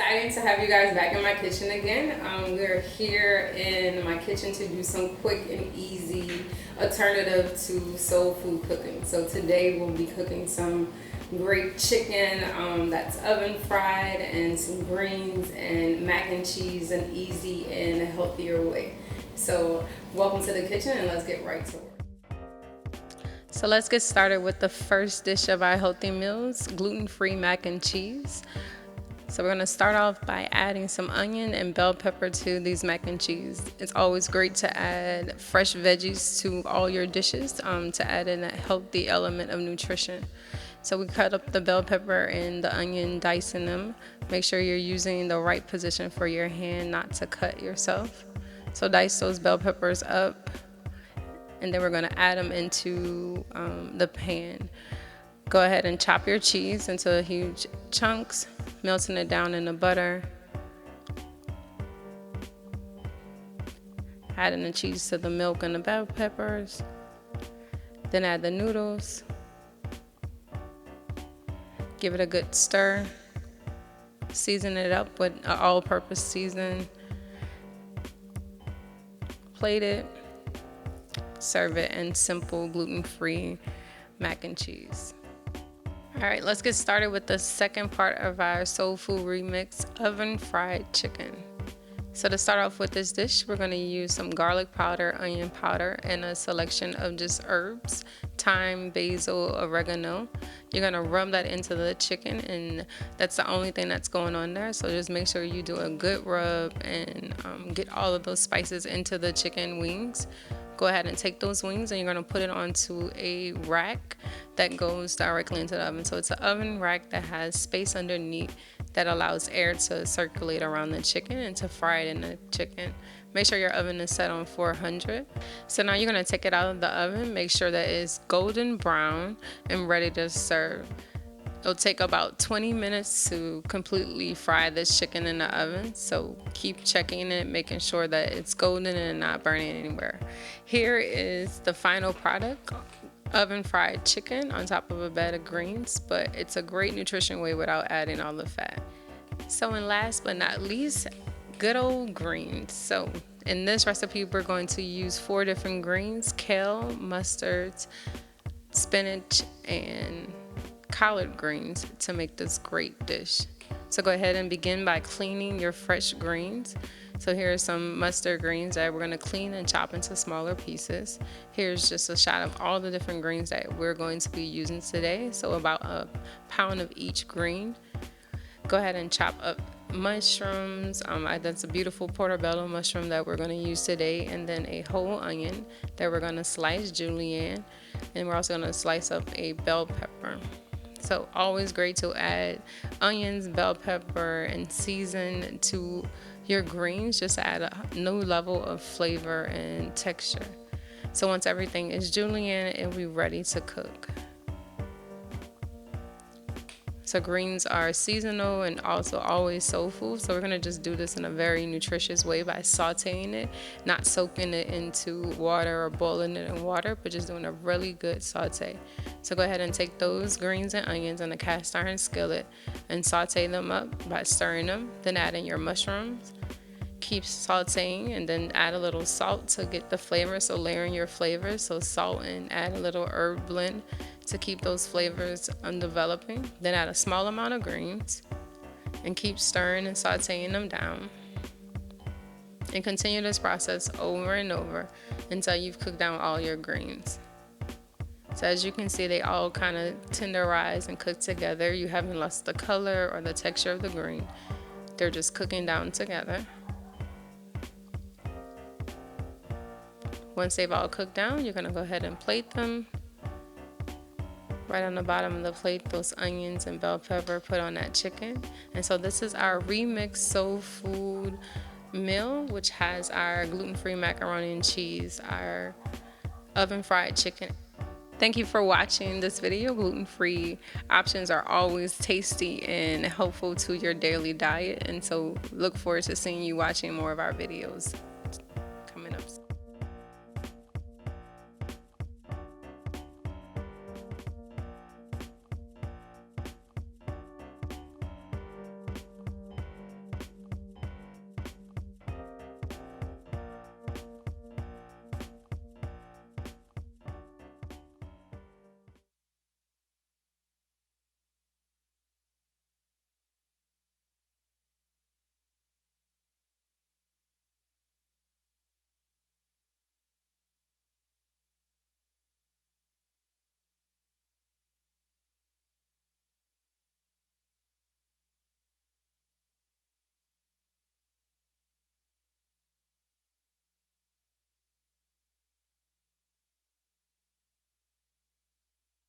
exciting to have you guys back in my kitchen again. We're here in my kitchen to do some quick and easy alternative to soul food cooking. So today we'll be cooking some great chicken that's oven fried and some greens and mac and cheese, an easy and healthier way. So welcome to the kitchen and let's get right to work. So let's get started with the first dish of our healthy meals, gluten-free mac and cheese. So we're going to start off by adding some onion and bell pepper to these mac and cheese. It's always great to add fresh veggies to all your dishes to add in a healthy element of nutrition. So we cut up the bell pepper and the onion, dicing them. Make sure you're using the right position for your hand, not to cut yourself. So dice those bell peppers up, and then we're going to add them into the pan. Go ahead and chop your cheese into huge chunks, melting it down in the butter. Adding the cheese to the milk and the bell peppers. Then add the noodles. Give it a good stir. Season it up with an all-purpose season. Plate it. Serve it in simple gluten-free mac and cheese. All right, let's get started with the second part of our soul food remix, oven fried chicken. So to start off with this dish, we're going to use some garlic powder, onion powder, and a selection of just herbs, thyme, basil, oregano. You're going to rub that into the chicken, and that's the only thing that's going on there. So just make sure you do a good rub and get all of those spices into the chicken wings. Go ahead and take those wings and you're going to put it onto a rack that goes directly into the oven. So it's an oven rack that has space underneath that allows air to circulate around the chicken and to fry it in the chicken. Make sure your oven is set on 400. So now you're going to take it out of the oven. Make sure that it's golden brown and ready to serve. It'll take about 20 minutes to completely fry this chicken in the oven. So keep checking it, making sure that it's golden and not burning anywhere. Here is the final product, oven fried chicken on top of a bed of greens, but it's a great nutrition way without adding all the fat. So, and last but not least, good old greens. So in this recipe, we're going to use 4 different greens: kale, mustards, spinach, and collard greens to make this great dish. So go ahead and begin by cleaning your fresh greens. So here are some mustard greens that we're going to clean and chop into smaller pieces. Here's just a shot of all the different greens that we're going to be using today. So about a pound of each green. Go ahead and chop up mushrooms. That's a beautiful portobello mushroom that we're going to use today, and then a whole onion that we're going to slice julienne, and we're also going to slice up a bell pepper. So always great to add onions, bell pepper, and season to your greens just to add a new level of flavor and texture. So once everything is julienne, it'll be ready to cook. So greens are seasonal and also always soul food. So we're going to just do this in a very nutritious way by sauteing it, not soaking it into water or boiling it in water, but just doing a really good saute. So go ahead and take those greens and onions in a cast iron skillet and saute them up by stirring them, then add in your mushrooms. Keep sauteing and then add a little salt to get the flavor. So layering your flavors, so salt and add a little herb blend to keep those flavors developing. Then add a small amount of greens and keep stirring and sauteing them down. And continue this process over and over until you've cooked down all your greens. So as you can see, they all kind of tenderize and cook together. You haven't lost the color or the texture of the green. They're just cooking down together. Once they've all cooked down, you're going to go ahead and plate them. Right on the bottom of the plate, those onions and bell pepper, put on that chicken. And so this is our remixed soul food meal, which has our gluten-free macaroni and cheese, our oven fried chicken. Thank you for watching this video. Gluten-free options are always tasty and helpful to your daily diet. And so look forward to seeing you watching more of our videos.